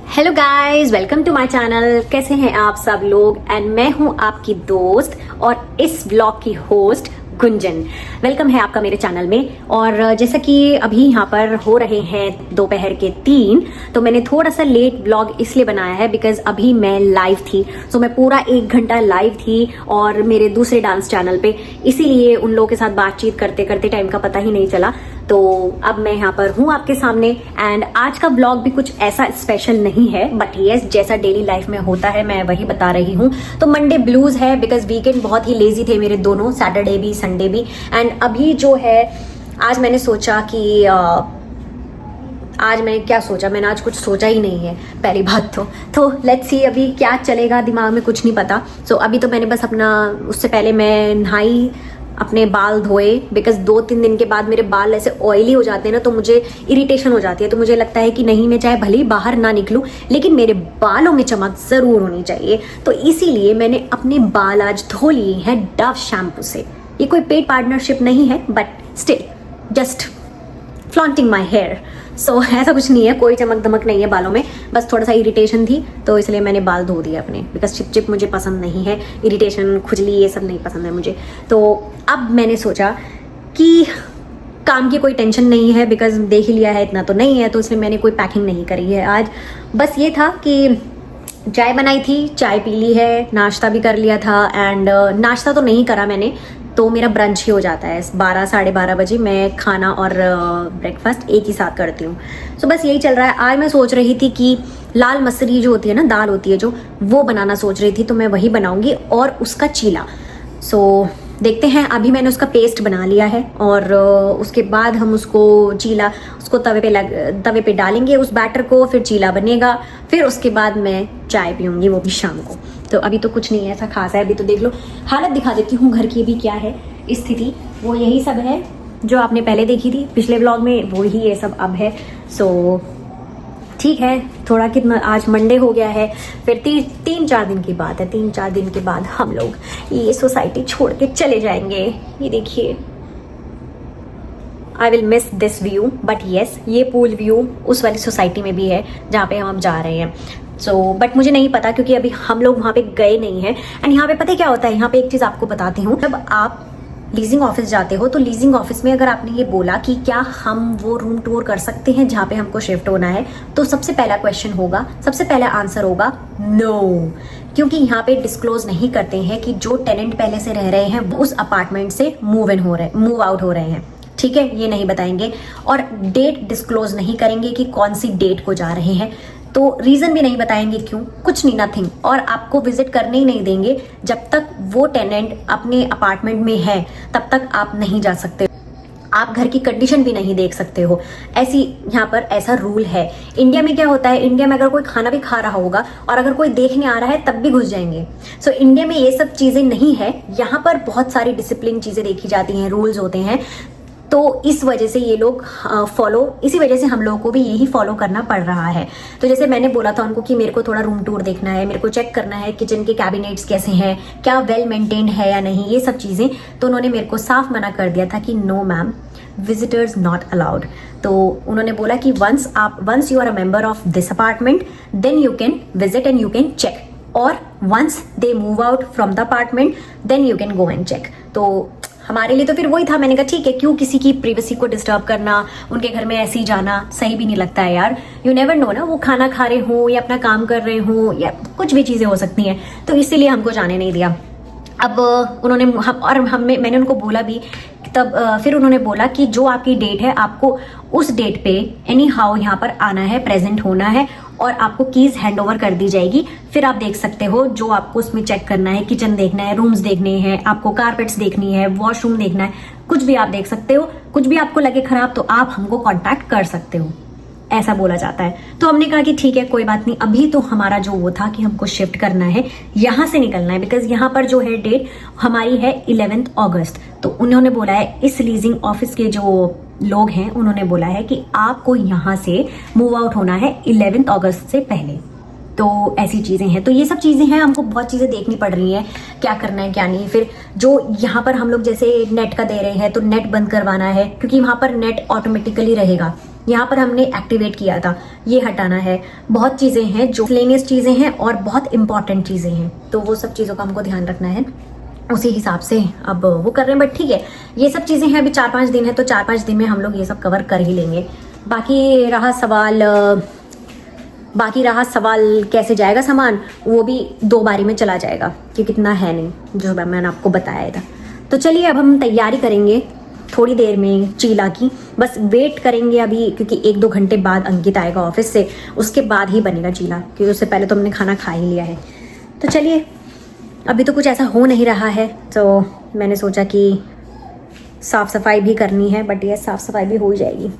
Hello guys, welcome to my channel. कैसे हैं आप सब लोग? एंड मैं हूं आपकी दोस्त और इस व्लॉग की होस्ट गुंजन। वेलकम है आपका मेरे चैनल में। और जैसा कि अभी यहाँ पर हो रहे हैं दोपहर के 3, तो मैंने थोड़ा सा लेट व्लॉग इसलिए बनाया है बिकॉज अभी मैं लाइव थी। सो मैं पूरा 1 घंटा लाइव थी और मेरे दूसरे डांस चैनल पे, इसीलिए उन लोगों के साथ बातचीत करते करते टाइम का पता ही नहीं चला। तो अब मैं यहाँ पर हूँ आपके सामने। एंड आज का ब्लॉग भी कुछ ऐसा स्पेशल नहीं है, बट यस, जैसा डेली लाइफ में होता है मैं वही बता रही हूँ। तो मंडे ब्लूज है बिकॉज वीकेंड बहुत ही लेजी थे मेरे दोनों, सैटरडे भी संडे भी। एंड अभी जो है, आज मैंने सोचा कि आज मैंने क्या सोचा, मैंने आज कुछ सोचा ही नहीं है पहली बात तो लेट्स सी अभी क्या चलेगा, दिमाग में कुछ नहीं पता। सो अभी तो मैंने बस अपना, उससे पहले मैं नहाई, अपने बाल धोए बिकॉज 2-3 दिन के बाद मेरे बाल ऐसे ऑयली हो जाते हैं ना, तो मुझे इरिटेशन हो जाती है। तो मुझे लगता है कि नहीं, मैं चाहे भले ही बाहर ना निकलूं लेकिन मेरे बालों में चमक जरूर होनी चाहिए। तो इसीलिए मैंने अपने बाल आज धो लिए हैं डव शैम्पू से। ये कोई पेड पार्टनरशिप नहीं है, but still just flaunting my hair. So ऐसा कुछ नहीं है, कोई चमक धमक नहीं है बालों में, बस थोड़ा सा इरिटेशन थी तो इसलिए मैंने बाल धो दिए अपने। बिकॉज चिप चिप मुझे पसंद नहीं है, इरिटेशन खुजली ये सब नहीं पसंद है मुझे। तो अब मैंने सोचा कि काम की कोई टेंशन नहीं है बिकॉज देख ही लिया है, इतना तो नहीं है, तो इसलिए मैंने कोई पैकिंग नहीं करी है आज। बस ये था कि चाय बनाई थी, चाय पी ली है, नाश्ता भी कर लिया था। एंड नाश्ता तो नहीं करा मैंने, तो मेरा ब्रंच ही हो जाता है 12 साढ़े 12 बजे। मैं खाना और ब्रेकफास्ट एक ही साथ करती हूँ। सो बस यही चल रहा है। आज मैं सोच रही थी कि लाल मसरी जो होती है ना, दाल होती है जो, वो बनाना सोच रही थी, तो मैं वही बनाऊंगी और उसका चीला। सो देखते हैं, अभी मैंने उसका पेस्ट बना लिया है और उसके बाद हम उसको चीला, उसको तवे पे डालेंगे उस बैटर को, फिर चीला बनेगा, फिर उसके बाद मैं चाय पीऊंगी, वो भी शाम को। तो अभी तो कुछ नहीं है ऐसा खास है। अभी तो देख लो, हालत दिखा देती हूँ घर की भी क्या है स्थिति। वो यही सब है जो आपने पहले देखी थी पिछले व्लॉग में, वो ही ये सब अब है। सो ठीक है, थोड़ा कितना, आज मंडे हो गया है, फिर 3-4 दिन की बात है। 3-4 दिन के बाद हम लोग ये सोसाइटी छोड़ के चले जाएंगे। ये देखिए, I will miss this view, but yes, ये पूल व्यू उस वाली सोसाइटी में भी है जहाँ पे हम अब जा रहे हैं। बट मुझे नहीं पता क्योंकि अभी हम लोग वहाँ पे गए नहीं हैं। एंड यहाँ पे पता है क्या होता है, यहाँ पे एक चीज़ आपको बताती हूँ। जब आप लीजिंग ऑफिस जाते हो तो लीजिंग ऑफिस में अगर आपने ये बोला कि क्या हम वो रूम टूर कर सकते हैं जहाँ पे हमको शिफ्ट होना है, तो सबसे पहला क्वेश्चन होगा, सबसे पहला आंसर होगा नो। क्योंकि यहाँ पे डिस्क्लोज नहीं करते हैं कि जो टेनेंट पहले से रह रहे हैं वो उस अपार्टमेंट से मूव आउट हो रहे हैं। ठीक है, ये नहीं बताएंगे। और डेट डिस्क्लोज नहीं करेंगे कि कौन सी डेट को जा रहे हैं, तो रीजन भी नहीं बताएंगे क्यों, कुछ नहीं, नथिंग। और आपको विजिट करने ही नहीं देंगे जब तक वो टेनेंट अपने अपार्टमेंट में है, तब तक आप नहीं जा सकते। आप घर की कंडीशन भी नहीं देख सकते हो। ऐसी यहाँ पर ऐसा रूल है। इंडिया में क्या होता है, इंडिया में अगर कोई खाना भी खा रहा होगा और अगर कोई देखने आ रहा है तब भी घुस जाएंगे। सो इंडिया में ये सब चीजें नहीं है। यहाँ पर बहुत सारी डिसिप्लिन चीजें देखी जाती हैं, रूल्स होते हैं। तो इस वजह से ये लोग इसी वजह से हम लोगों को भी यही फॉलो करना पड़ रहा है। तो जैसे मैंने बोला था उनको कि मेरे को थोड़ा रूम टूर देखना है, मेरे को चेक करना है किचन के कैबिनेट्स कैसे हैं, क्या वेल मेंटेन्ड है या नहीं, ये सब चीज़ें। तो उन्होंने मेरे को साफ मना कर दिया था कि no ma'am, visitors not allowed. तो उन्होंने बोला कि once you are a member of this apartment then you can visit and you can check, और once they move out from the apartment then you can go and check. तो हमारे लिए तो फिर वही था। मैंने कहा ठीक है, क्यों किसी की प्राइवेसी को डिस्टर्ब करना, उनके घर में ऐसे ही जाना सही भी नहीं लगता है यार। यू नेवर नो ना, वो खाना खा रहे हो या अपना काम कर रहे हो या कुछ भी चीजें हो सकती हैं, तो इसीलिए हमको जाने नहीं दिया। अब उन्होंने मैंने उनको बोला भी, तब फिर उन्होंने बोला कि जो आपकी डेट है, आपको उस डेट पे एनी हाउ यहाँ पर आना है, प्रेजेंट होना है, और आपको कीज हैंड ओवर कर दी जाएगी। फिर आप देख सकते हो जो आपको उसमें चेक करना है, किचन देखना है, रूम्स देखने हैं, आपको कारपेट्स देखनी है, वॉशरूम देखना है, कुछ भी आप देख सकते हो। कुछ भी आपको लगे खराब तो आप हमको कांटेक्ट कर सकते हो, ऐसा बोला जाता है। तो हमने कहा कि ठीक है, कोई बात नहीं। अभी तो हमारा जो वो था कि हमको शिफ्ट करना है, यहाँ से निकलना है, बिकॉज यहाँ पर जो है डेट हमारी है 11 अगस्त। तो उन्होंने बोला है, इस लीजिंग ऑफिस के जो लोग हैं उन्होंने बोला है कि आपको यहाँ से मूव आउट होना है 11 अगस्त से पहले। तो ऐसी चीज़ें हैं। तो ये सब चीज़ें हैं, हमको बहुत चीज़ें देखनी पड़ रही हैं, क्या करना है क्या नहीं। फिर जो यहाँ पर हम लोग जैसे नेट का दे रहे हैं तो नेट बंद करवाना है, क्योंकि वहाँ पर नेट ऑटोमेटिकली रहेगा, यहाँ पर हमने एक्टिवेट किया था, ये हटाना है। बहुत चीज़ें हैं जो लेनेस चीज़ें हैं और बहुत इंपॉर्टेंट चीज़ें हैं, तो वो सब चीज़ों का हमको ध्यान रखना है, उसी हिसाब से अब वो कर रहे हैं। बट ठीक है, ये सब चीज़ें हैं, अभी 4-5 दिन है, तो 4-5 दिन में हम लोग ये सब कवर कर ही लेंगे। बाकी रहा सवाल कैसे जाएगा सामान, वो भी 2 बारी में चला जाएगा क्योंकि इतना है नहीं, जो मैंने आपको बताया था। तो चलिए अब हम तैयारी करेंगे थोड़ी देर में चीला की, बस वेट करेंगे अभी, क्योंकि 1-2 घंटे बाद अंकित आएगा ऑफिस से, उसके बाद ही बनेगा चीला, क्योंकि उससे पहले तो हमने खाना खा ही लिया है। तो चलिए, अभी तो कुछ ऐसा हो नहीं रहा है, तो मैंने सोचा कि साफ़ सफाई भी करनी है, बट ये साफ़ सफाई भी हो जाएगी।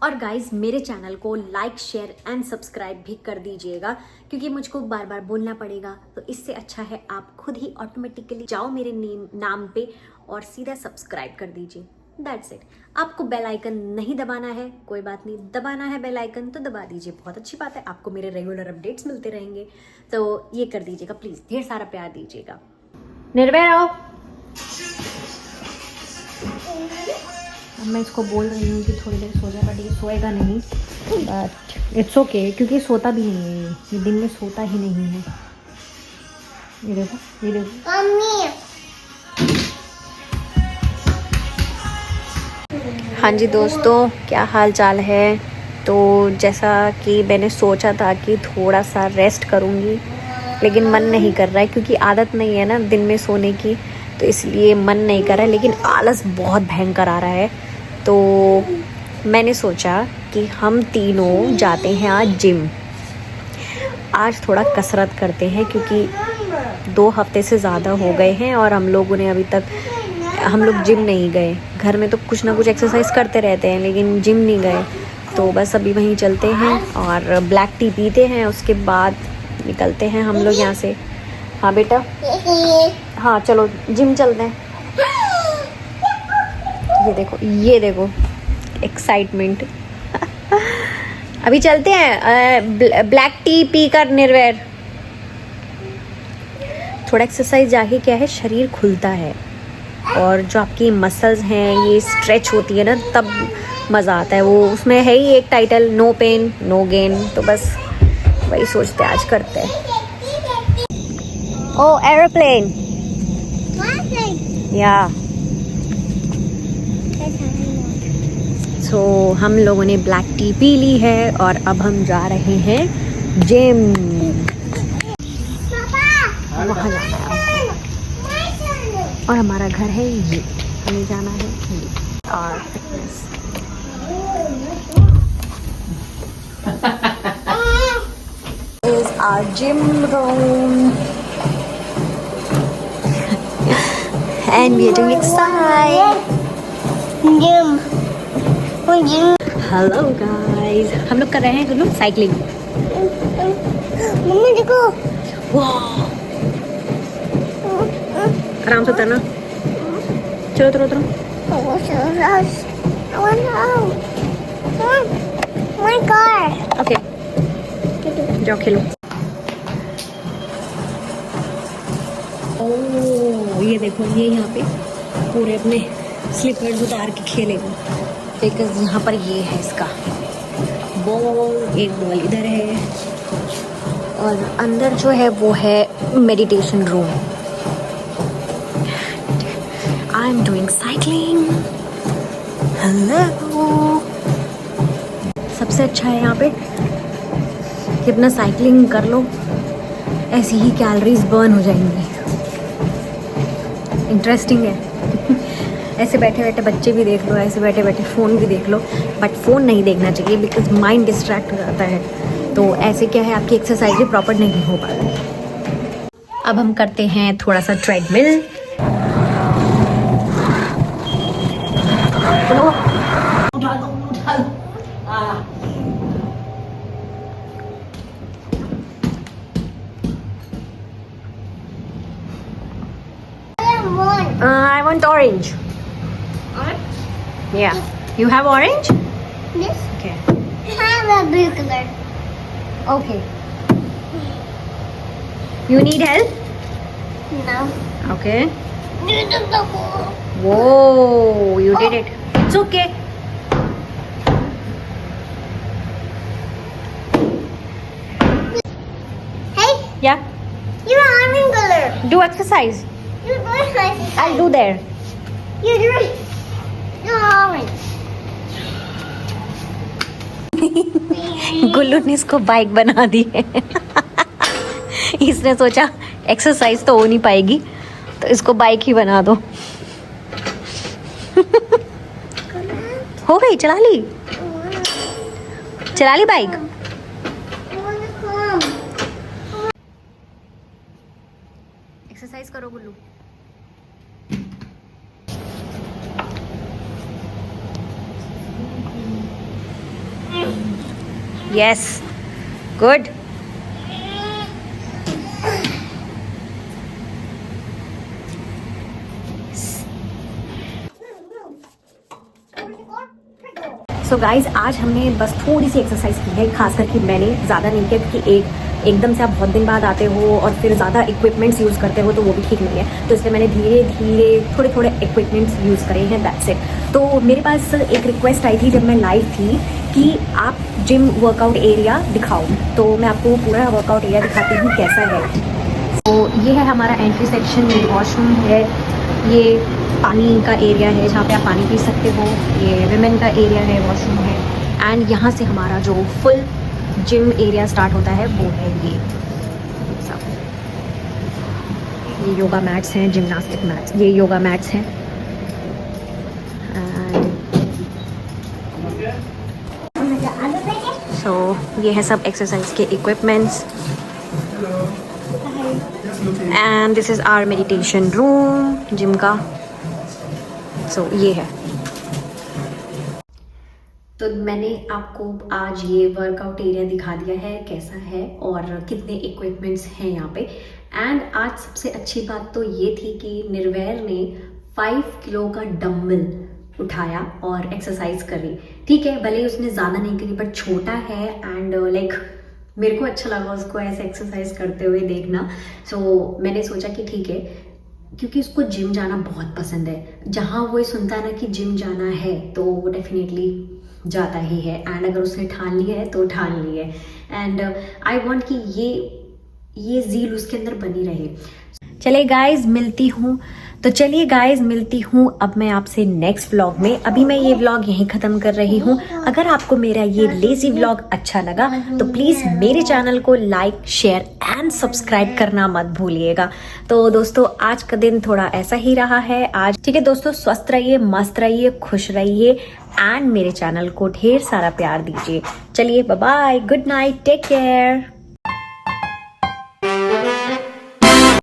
और गाइज, मेरे चैनल को लाइक, शेयर एंड सब्सक्राइब भी कर दीजिएगा, क्योंकि मुझको बार बार बोलना पड़ेगा, तो इससे अच्छा है आप खुद ही ऑटोमेटिकली जाओ मेरे नाम पे और सीधा सब्सक्राइब कर दीजिए। That's it. आपको बेल आइकन नहीं दबाना है, कोई बात नहीं, दबाना है बेल आइकन तो दबा दीजिए, बहुत अच्छी बात है, आपको मेरे रेगुलर अपडेट्स मिलते रहेंगे, तो ये कर दीजिएगा प्लीज़, ढेर सारा प्यार दीजिएगा। निर्भय आओ। अब मैं इसको बोल रही हूँ कि थोड़ी देर सो जाए, बट ये सोएगा नहीं, बट इट्स ओके, क्योंकि सोता भी नहीं है, ये दिन में सोता ही नहीं है। ये देखो, ये देखो मम्मी। हाँ जी दोस्तों, क्या हाल चाल है। तो जैसा कि मैंने सोचा था कि थोड़ा सा रेस्ट करूँगी, लेकिन मन नहीं कर रहा है, क्योंकि आदत नहीं है ना दिन में सोने की, तो इसलिए मन नहीं कर रहा है, लेकिन आलस बहुत भयंकर आ रहा है। तो मैंने सोचा कि हम तीनों जाते हैं आज जिम, आज थोड़ा कसरत करते हैं, क्योंकि 2 हफ्ते से ज़्यादा हो गए हैं और हम लोगों ने अभी तक जिम नहीं गए। घर में तो कुछ ना कुछ एक्सरसाइज करते रहते हैं, लेकिन जिम नहीं गए, तो बस अभी वहीं चलते हैं और ब्लैक टी पीते हैं, उसके बाद निकलते हैं हम लोग यहाँ से। हाँ बेटा, हाँ चलो जिम चलते हैं। ये देखो एक्साइटमेंट। अभी चलते हैं, ब्लैक टी पी कर निर्वैर। थोड़ा एक्सरसाइज जाके क्या है, शरीर खुलता है और जो आपकी मसल्स हैं ये स्ट्रेच होती है ना, तब मज़ा आता है। वो उसमें है ही एक title, no pain no gain, तो बस वही सोचते आज करते हैं। ओ एरोप्लेन, या सो हम लोगों ने ब्लैक टी पी ली है और अब हम जा रहे हैं जिम। वहाँ जाना है और हमारा घर है ये, हमें जाना है ये। और fitness is our gym room and we are doing exercise. Hello guys, हम लोग कर रहे हैं दोनों साइकिलिंग। मम्मी देखो, वाह, आराम से उतरना, चलो उतरो उतरो। ओके, जाओ खेलो। ओह ये देखो, ये यहाँ पे पूरे अपने स्लीपर्स उतार के खेलेगा, बिकॉज यहाँ पर ये है इसका बॉल, एक बॉल इधर है और अंदर जो है वो है meditation room. I am doing cycling. Hello, सबसे अच्छा है यहाँ पे कि अपना साइकिलिंग कर लो, ऐसी ही कैलोरीज बर्न हो जाएंगी। इंटरेस्टिंग है। ऐसे बैठे बैठे बच्चे भी देख लो, ऐसे बैठे बैठे फ़ोन भी देख लो, बट फ़ोन नहीं देखना चाहिए बिकॉज माइंड डिस्ट्रैक्ट हो जाता है, तो ऐसे क्या है आपकी एक्सरसाइज भी प्रॉपर नहीं हो पाती। अब हम करते हैं थोड़ा सा treadmill. I want orange. Orange? Yeah. You have orange? This? Okay. I have a blue color. Okay. You need help? No. Okay. Whoa. Whoa, you did it. It's okay. Yeah. You're orange color. Do exercise. You're doing nice. I'll do there. You're doing. You're orange. गुल्लू ने इसको bike बना दी है। इसने सोचा exercise तो हो नहीं पाएगी तो इसको बाइक ही बना दो। हो गई, चला ली bike. I wanna come. Exercise करो Gullu. Yes, good. So guys आज हमने बस थोड़ी सी एक्सरसाइज की है, खास करके मैंने ज़्यादा नहीं किया क्योंकि एकदम से आप बहुत दिन बाद आते हो और फिर ज़्यादा इक्विपमेंट्स यूज़ करते हो तो वो भी ठीक नहीं है, तो इसलिए मैंने धीरे धीरे थोड़े थोड़े इक्विपमेंट्स यूज़ करे हैं, दैट्स इट। तो मेरे पास एक रिक्वेस्ट आई थी जब मैं लाइव थी कि आप जिम वर्कआउट एरिया दिखाओ, तो मैं आपको पूरा वर्कआउट एरिया दिखाती हूँ कैसा है। तो ये है हमारा एंट्री सेक्शन, ये वॉशरूम है, ये पानी का एरिया है जहाँ पे आप पानी पी सकते हो, ये विमेन का एरिया है, वॉशरूम है, एंड यहाँ से हमारा जो फुल जिम एरिया स्टार्ट होता है वो है ये सब। ये योगा मैट्स हैं, जिम्नास्टिक मैट्स, ये योगा मैट्स हैं। सो ये है सब एक्सरसाइज के equipments and this is our meditation room gym का। सो ये है। तो मैंने आपको आज ये वर्कआउट एरिया दिखा दिया है कैसा है और कितने इक्विपमेंट्स हैं यहाँ पे। एंड आज सबसे अच्छी बात तो ये थी कि निर्वैर ने 5 किलो का डंबल उठाया और एक्सरसाइज करी। ठीक है, भले ही उसने ज़्यादा नहीं करी पर छोटा है एंड लाइक मेरे को अच्छा लगा उसको ऐसे एक्सरसाइज करते हुए देखना। सो मैंने सोचा कि ठीक है, क्योंकि उसको जिम जाना बहुत पसंद है, जहाँ वो सुनता है ना कि जिम जाना है तो वो डेफिनेटली जाता ही है, एंड अगर उसने ठान लिया है तो ठान ली है। एंड आई वांट कि ये ज़ील उसके अंदर बनी रहे। चलिए गाइज मिलती हूँ अब मैं आपसे नेक्स्ट व्लॉग में। अभी मैं ये व्लॉग यहीं ख़त्म कर रही हूँ। अगर आपको मेरा ये लेजी व्लॉग अच्छा लगा तो प्लीज़ मेरे चैनल को लाइक, शेयर एंड सब्सक्राइब करना मत भूलिएगा। तो दोस्तों आज का दिन थोड़ा ऐसा ही रहा है आज। ठीक है दोस्तों, स्वस्थ रहिए, मस्त रहिए, खुश रहिए एंड मेरे चैनल को ढेर सारा प्यार दीजिए। चलिए bye bye, good night, take care.